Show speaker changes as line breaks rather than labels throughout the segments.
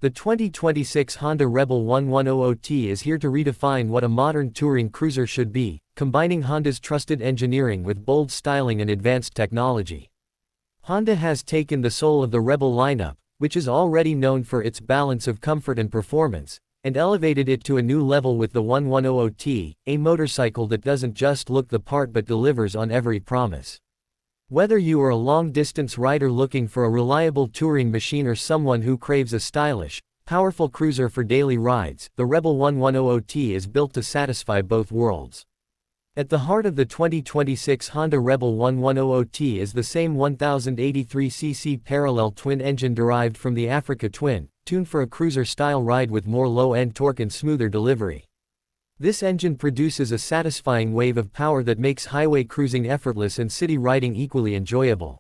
The 2026 Honda Rebel 1100T is here to redefine what a modern touring cruiser should be, combining Honda's trusted engineering with bold styling and advanced technology. Honda has taken the soul of the Rebel lineup, which is already known for its balance of comfort and performance, and elevated it to a new level with the 1100T, a motorcycle that doesn't just look the part but delivers on every promise. Whether you are a long-distance rider looking for a reliable touring machine or someone who craves a stylish, powerful cruiser for daily rides, the Rebel 1100T is built to satisfy both worlds. At the heart of the 2026 Honda Rebel 1100T is the same 1083cc parallel twin engine derived from the Africa Twin, tuned for a cruiser-style ride with more low-end torque and smoother delivery. This engine produces a satisfying wave of power that makes highway cruising effortless and city riding equally enjoyable.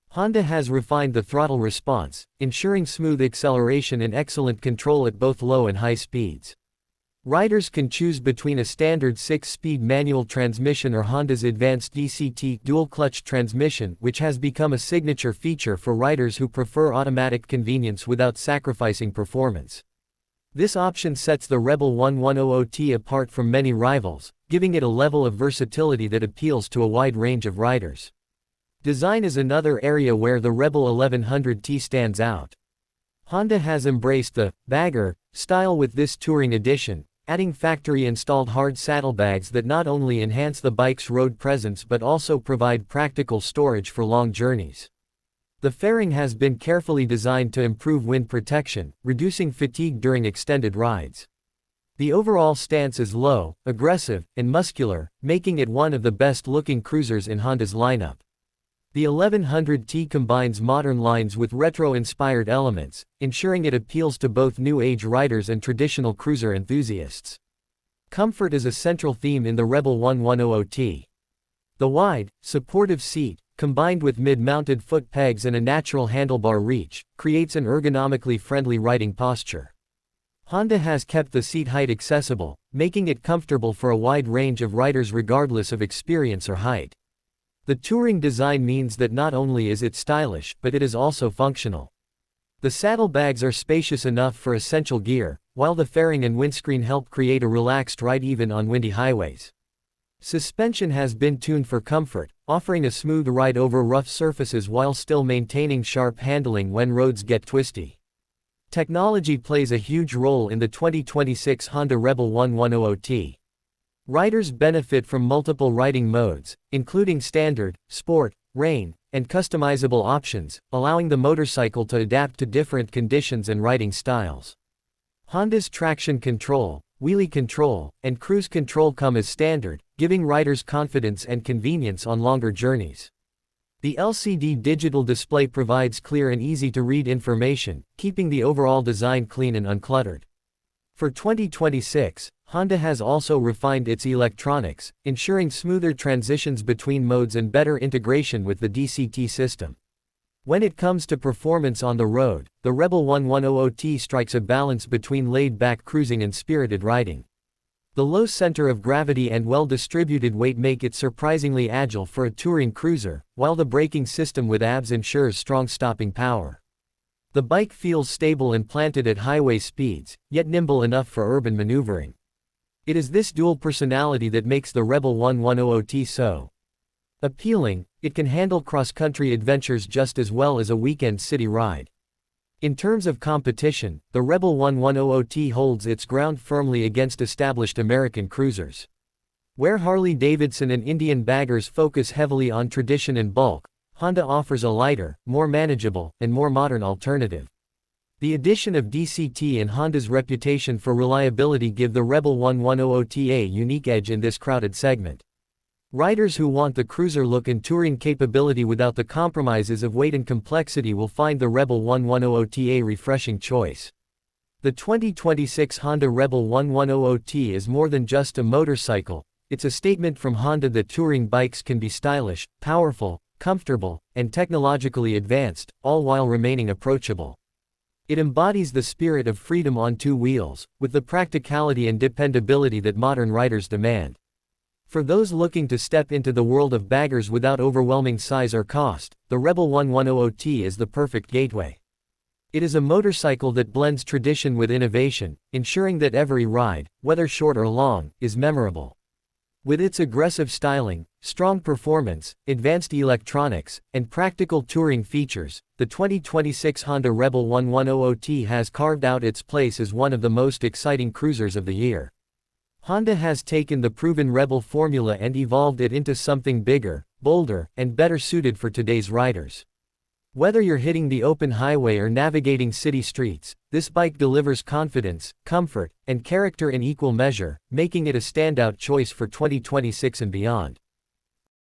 Honda has refined the throttle response, ensuring smooth acceleration and excellent control at both low and high speeds. Riders can choose between a standard 6-speed manual transmission or Honda's advanced DCT dual-clutch transmission, which has become a signature feature for riders who prefer automatic convenience without sacrificing performance. This option sets the Rebel 1100T apart from many rivals, giving it a level of versatility that appeals to a wide range of riders. Design is another area where the Rebel 1100T stands out. Honda has embraced the bagger style with this touring edition, adding factory-installed hard saddlebags that not only enhance the bike's road presence but also provide practical storage for long journeys. The fairing has been carefully designed to improve wind protection, reducing fatigue during extended rides. The overall stance is low, aggressive, and muscular, making it one of the best-looking cruisers in Honda's lineup. The 1100T combines modern lines with retro-inspired elements, ensuring it appeals to both new-age riders and traditional cruiser enthusiasts. Comfort is a central theme in the Rebel 1100T. The wide, supportive seat, combined with mid-mounted foot pegs and a natural handlebar reach, creates an ergonomically friendly riding posture. Honda has kept the seat height accessible, making it comfortable for a wide range of riders regardless of experience or height. The touring design means that not only is it stylish, but it is also functional. The saddlebags are spacious enough for essential gear, while the fairing and windscreen help create a relaxed ride even on windy highways. Suspension has been tuned for comfort, offering a smooth ride over rough surfaces while still maintaining sharp handling when roads get twisty. Technology plays a huge role in the 2026 Honda Rebel 1100T. Riders benefit from multiple riding modes, including standard, sport, rain, and customizable options, allowing the motorcycle to adapt to different conditions and riding styles. Honda's traction control, wheelie control, and cruise control come as standard, giving riders confidence and convenience on longer journeys. The LCD digital display provides clear and easy-to-read information, keeping the overall design clean and uncluttered. For 2026, Honda has also refined its electronics, ensuring smoother transitions between modes and better integration with the DCT system. When it comes to performance on the road, the Rebel 1100T strikes a balance between laid-back cruising and spirited riding. The low center of gravity and well-distributed weight make it surprisingly agile for a touring cruiser, while the braking system with ABS ensures strong stopping power. The bike feels stable and planted at highway speeds, yet nimble enough for urban maneuvering. It is this dual personality that makes the Rebel 1100T so appealing. It can handle cross-country adventures just as well as a weekend city ride. In terms of competition, the Rebel 1100T holds its ground firmly against established American cruisers. Where Harley-Davidson and Indian baggers focus heavily on tradition and bulk, Honda offers a lighter, more manageable, and more modern alternative. The addition of DCT and Honda's reputation for reliability give the Rebel 1100T a unique edge in this crowded segment. Riders who want the cruiser look and touring capability without the compromises of weight and complexity will find the Rebel 1100T a refreshing choice. The 2026 Honda Rebel 1100T is more than just a motorcycle, it's a statement from Honda that touring bikes can be stylish, powerful, comfortable, and technologically advanced, all while remaining approachable. It embodies the spirit of freedom on two wheels, with the practicality and dependability that modern riders demand. For those looking to step into the world of baggers without overwhelming size or cost, the Rebel 1100T is the perfect gateway. It is a motorcycle that blends tradition with innovation, ensuring that every ride, whether short or long, is memorable. With its aggressive styling, strong performance, advanced electronics, and practical touring features, the 2026 Honda Rebel 1100T has carved out its place as one of the most exciting cruisers of the year. Honda has taken the proven Rebel formula and evolved it into something bigger, bolder, and better suited for today's riders. Whether you're hitting the open highway or navigating city streets, this bike delivers confidence, comfort, and character in equal measure, making it a standout choice for 2026 and beyond.